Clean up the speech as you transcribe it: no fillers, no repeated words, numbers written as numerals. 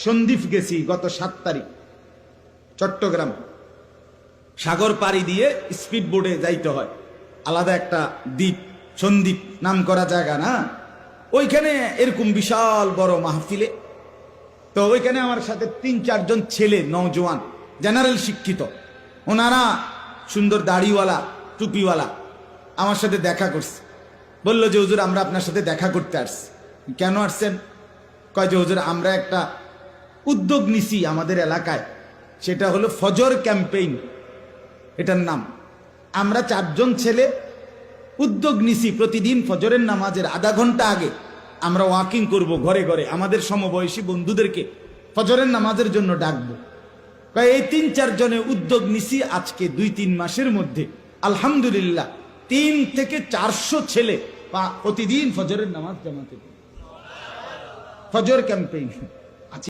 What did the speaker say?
সন্দ্বীপ গেছি গত 7 তারিখ, চট্টগ্রাম। সাগর পাড়ি দিয়ে স্পিড বোটে যাইতে হয়, আলাদা একটা দ্বীপ, সন্দ্বীপ নাম করা জায়গা না, ওইখানে এরকম বিশাল বড় মাহফিলে। তো ওইখানে আমার সাথে 3-4 জন ছেলে, নওজোয়ান, জেনারেল শিক্ষিত, ওনারা সুন্দর দাড়িওয়ালা, টুপিওয়ালা, আমার সাথে দেখা করছে। বললো যে হুজুর আমরা আপনার সাথে দেখা করতে আসছি। কেন আসছেন? কয় যে হুজুর আমরা একটা উদ্যোগ নিছি আমাদের এলাকায়, সেটা হলো ফজর ক্যাম্পেইন, এটার নাম। আমরা 4 জন ছেলে উদ্যোগ নিছি, প্রতিদিন ফজরের নামাজের আধা ঘন্টা আগে আমরা ওয়াকিং করব, ঘরে ঘরে আমাদের সমবয়সী বন্ধুদেরকে ফজরের নামাজের জন্য ডাকবো। এই 3-4 জনে উদ্যোগ নিছি। আজকে 2-3 মাসের মধ্যে আলহামদুলিল্লাহ 3 থেকে 400 ছেলে প্রতিদিন ফজরের নামাজ জামাতে, ফজর ক্যাম্পেইন।